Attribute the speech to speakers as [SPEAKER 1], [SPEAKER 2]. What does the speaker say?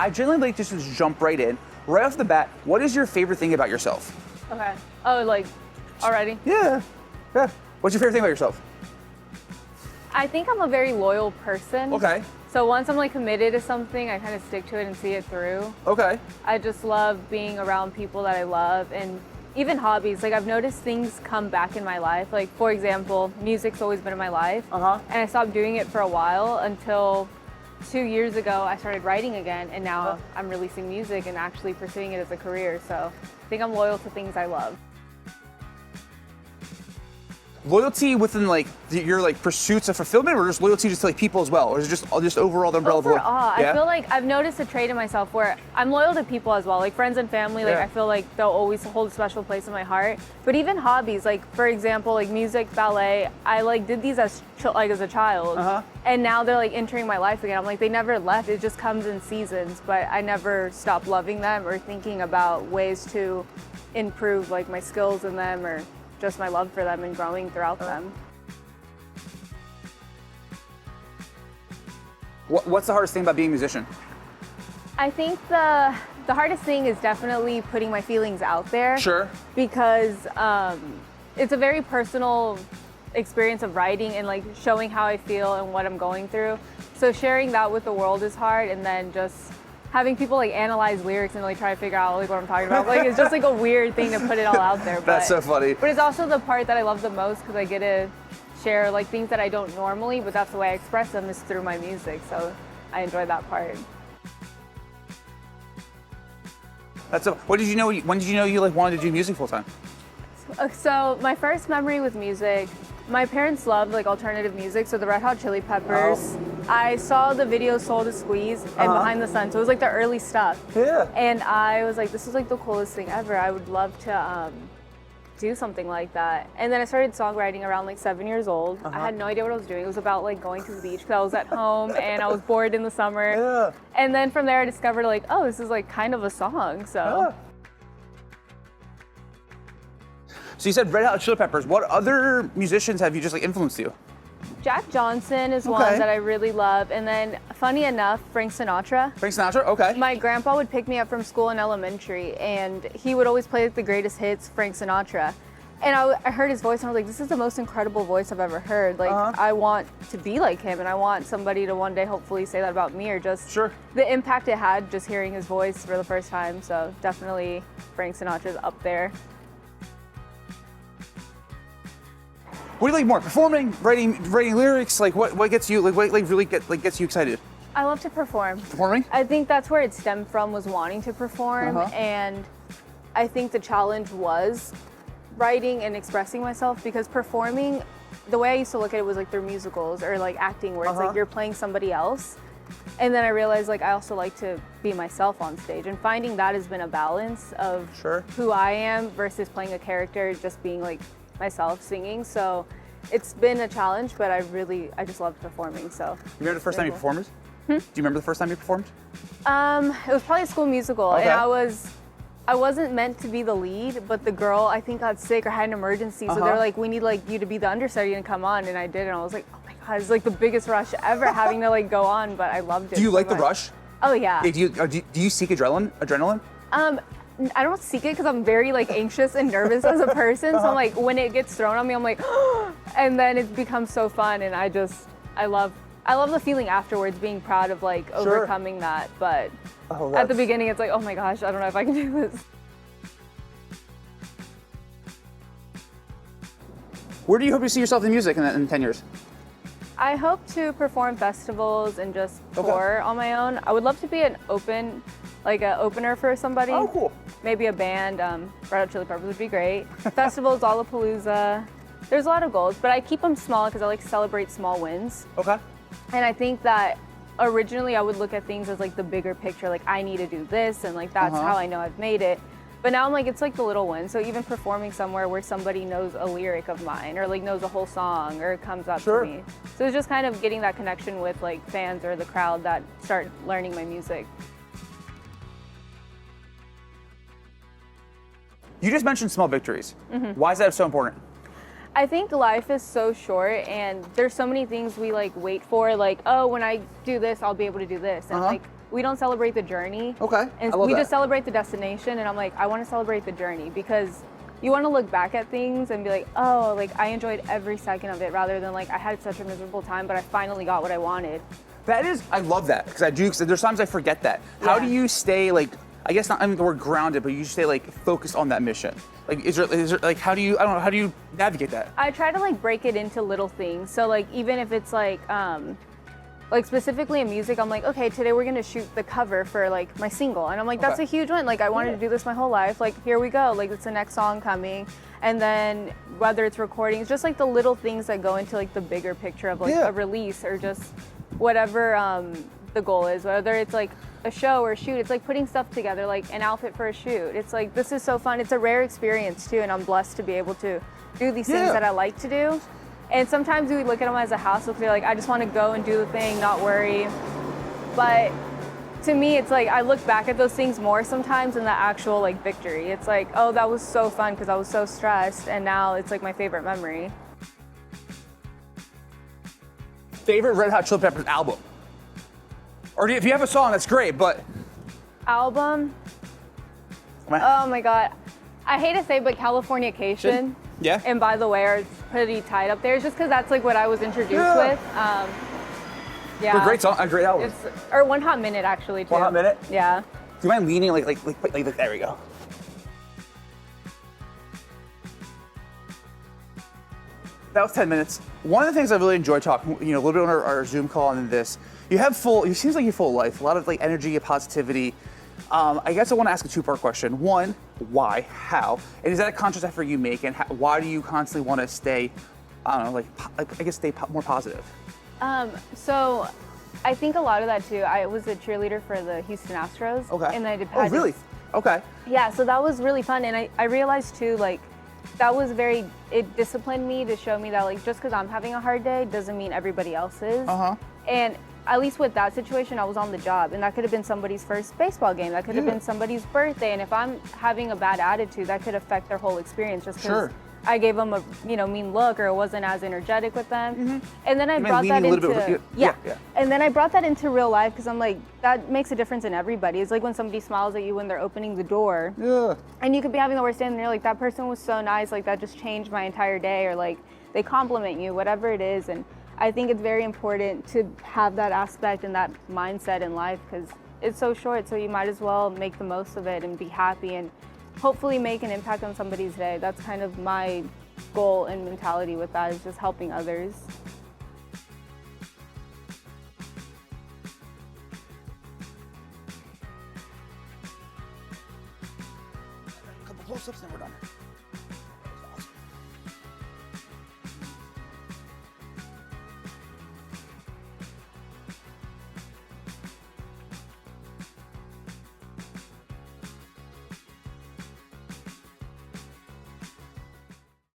[SPEAKER 1] I generally like to just jump right in. Right off the bat, what is your favorite thing about yourself?
[SPEAKER 2] Okay. Oh, like, already?
[SPEAKER 1] Yeah. What's your favorite thing about yourself?
[SPEAKER 2] I think I'm a very loyal person.
[SPEAKER 1] Okay.
[SPEAKER 2] So once I'm like committed to something, I kind of stick to it and see it through.
[SPEAKER 1] Okay.
[SPEAKER 2] I just love being around people that I love, and even hobbies. Like I've noticed things come back in my life. Like for example, music's always been in my life.
[SPEAKER 1] Uh-huh.
[SPEAKER 2] And I stopped doing it for a while until 2 years ago I started writing again, and now I'm releasing music and actually pursuing it as a career. So I think I'm loyal to things I love.
[SPEAKER 1] Loyalty within like your like pursuits of fulfillment, or just loyalty just to like people as well, or is it just overall the umbrella?
[SPEAKER 2] Overall, I feel like I've noticed a trait in myself where I'm loyal to people as well, like friends and family. Like I feel like they'll always hold a special place in my heart. But even hobbies, like for example, like music, ballet, I like did these as a child, and now they're like entering my life again. I'm like, they never left. It just comes in seasons, but I never stop loving them or thinking about ways to improve like my skills in them, or just my love for them and growing throughout them.
[SPEAKER 1] What's the hardest thing about being a musician?
[SPEAKER 2] I think the hardest thing is definitely putting my feelings out there.
[SPEAKER 1] Sure.
[SPEAKER 2] Because it's a very personal experience of writing and like showing how I feel and what I'm going through. So sharing that with the world is hard, and then just having people like analyze lyrics and like try to figure out like what I'm talking about. Like it's just like a weird thing to put it all out there. But,
[SPEAKER 1] That's so funny.
[SPEAKER 2] But it's also the part that I love the most, because I get to share like things that I don't normally, but that's the way I express them, is through my music. So I enjoy that part.
[SPEAKER 1] When did you know you like wanted to do music full time?
[SPEAKER 2] So my first memory with music, my parents loved like alternative music, so the Red Hot Chili Peppers. I saw the video Soul to Squeeze and Behind the Sun, so it was like the early stuff.
[SPEAKER 1] Yeah.
[SPEAKER 2] And I was like, this is like the coolest thing ever. I would love to do something like that. And then I started songwriting around like 7 years old. I had no idea what I was doing. It was about like going to the beach because I was at home and I was bored in the summer.
[SPEAKER 1] Yeah.
[SPEAKER 2] And then from there I discovered like, oh, this is like kind of a song. So.
[SPEAKER 1] So you said Red Hot Chili Peppers. What other musicians have you just like influenced you?
[SPEAKER 2] Jack Johnson is one that I really love. And then, funny enough, Frank Sinatra.
[SPEAKER 1] Frank Sinatra, okay.
[SPEAKER 2] My grandpa would pick me up from school in elementary, and he would always play like, the greatest hits, Frank Sinatra. And I heard his voice, and I was like, this is the most incredible voice I've ever heard. Like, I want to be like him, and I want somebody to one day hopefully say that about me, or just the impact it had just hearing his voice for the first time. So definitely Frank Sinatra's up there.
[SPEAKER 1] What do you like more? Performing, writing lyrics? Like what gets you gets you excited?
[SPEAKER 2] I love to perform.
[SPEAKER 1] Performing?
[SPEAKER 2] I think that's where it stemmed from, was wanting to perform, and I think the challenge was writing and expressing myself, because performing, the way I used to look at it was like through musicals or like acting, where it's like you're playing somebody else. And then I realized like I also like to be myself on stage, and finding that has been a balance of who I am versus playing a character, just being like myself singing. So it's been a challenge, but I just love performing. So
[SPEAKER 1] you remember the first time you performed? Do you remember the first time you performed?
[SPEAKER 2] It was probably a school musical, and I wasn't meant to be the lead, but the girl I think got sick or had an emergency, so they're like, we need like you to be the understudy and come on, and I did, and I was like, oh my god, it's like the biggest rush ever having to like go on, but I loved it.
[SPEAKER 1] Do you
[SPEAKER 2] so
[SPEAKER 1] like
[SPEAKER 2] much.
[SPEAKER 1] the rush?
[SPEAKER 2] Oh yeah.
[SPEAKER 1] Do you seek adrenaline?
[SPEAKER 2] I don't seek it, because I'm very like anxious and nervous as a person. So I'm like, when it gets thrown on me, I'm like, and then it becomes so fun, and I love the feeling afterwards, being proud of like overcoming that. But at the beginning, it's like, oh my gosh, I don't know if I can do this.
[SPEAKER 1] Where do you hope to see yourself in music in 10 years?
[SPEAKER 2] I hope to perform festivals and just tour on my own. I would love to be an opener for somebody.
[SPEAKER 1] Oh, cool.
[SPEAKER 2] Maybe a band. Red Hot Chili Peppers would be great. Festivals, Lollapalooza. There's a lot of goals, but I keep them small because I like to celebrate small wins.
[SPEAKER 1] Okay.
[SPEAKER 2] And I think that originally I would look at things as like the bigger picture, like I need to do this, and like that's how I know I've made it. But now I'm like, it's like the little wins. So even performing somewhere where somebody knows a lyric of mine, or like knows a whole song, or comes up to me. So it's just kind of getting that connection with like fans or the crowd that start learning my music.
[SPEAKER 1] You just mentioned small victories. Why is that so important?
[SPEAKER 2] I think life is so short, and there's so many things we like wait for, like, oh, when I do this, I'll be able to do this. And like we don't celebrate the journey.
[SPEAKER 1] Okay,
[SPEAKER 2] And
[SPEAKER 1] I love
[SPEAKER 2] we
[SPEAKER 1] that.
[SPEAKER 2] just celebrate the destination. And I'm like, I want to celebrate the journey, because you want to look back at things and be like, oh, like I enjoyed every second of it, rather than like I had such a miserable time, but I finally got what I wanted.
[SPEAKER 1] That is, I love that, because I do, because there's times I forget that. How do you stay like, I guess not, I mean the word grounded, but you stay like focused on that mission? Like, is there like, how do you, I don't know, how do you navigate that?
[SPEAKER 2] I try to like break it into little things. So like, even if it's like specifically in music, I'm like, okay, today we're gonna shoot the cover for like my single. And I'm like, that's a huge win. Like I wanted to do this my whole life. Like, here we go. Like, it's the next song coming. And then whether it's recordings, just like the little things that go into like the bigger picture of like a release, or just whatever the goal is, whether it's like a show or a shoot. It's like putting stuff together, like an outfit for a shoot. It's like, this is so fun. It's a rare experience too, and I'm blessed to be able to do these things that I like to do. And sometimes we look at them as a hassle, because like, I just want to go and do the thing, not worry. But to me, it's like, I look back at those things more sometimes than the actual like victory. It's like, oh, that was so fun because I was so stressed, and now it's like my favorite memory.
[SPEAKER 1] Favorite Red Hot Chili Peppers album? Or if you have a song, that's great, but...
[SPEAKER 2] Album? Oh my God. I hate to say, but Californication and By the Way are pretty tied up there, just because that's like what I was introduced with.
[SPEAKER 1] They're great song, a great album.
[SPEAKER 2] Or One Hot Minute, actually, too.
[SPEAKER 1] One Hot Minute?
[SPEAKER 2] Yeah.
[SPEAKER 1] Do you mind leaning like there we go. That was 10 minutes. One of the things I really enjoyed talking, a little bit on our Zoom call and then this, it seems like you're full of life, a lot of like energy and positivity. I guess I want to ask a two-part question. One, why, how? And is that a conscious effort you make? And why do you constantly want to stay, I don't know, stay more positive?
[SPEAKER 2] So I think a lot of that too, I was a cheerleader for the Houston Astros.
[SPEAKER 1] Okay.
[SPEAKER 2] And I did
[SPEAKER 1] Oh, really? Okay.
[SPEAKER 2] Yeah, so that was really fun. And I realized too, like, that was it disciplined me to show me that like, just because I'm having a hard day doesn't mean everybody else is. And at least with that situation, I was on the job, and that could have been somebody's first baseball game. That could have been somebody's birthday. And if I'm having a bad attitude, that could affect their whole experience just because I gave them a mean look, or wasn't as energetic with them. And then I brought that into and then I brought that into real life, because I'm like, that makes a difference in everybody. It's like when somebody smiles at you when they're opening the door. And you could be having the worst day, and you're like, that person was so nice, like that just changed my entire day, or like they compliment you, whatever it is. And I think it's very important to have that aspect and that mindset in life, because it's so short, so you might as well make the most of it and be happy and hopefully make an impact on somebody's day. That's kind of my goal and mentality with that, is just helping others.
[SPEAKER 1] A couple close-ups and we're done.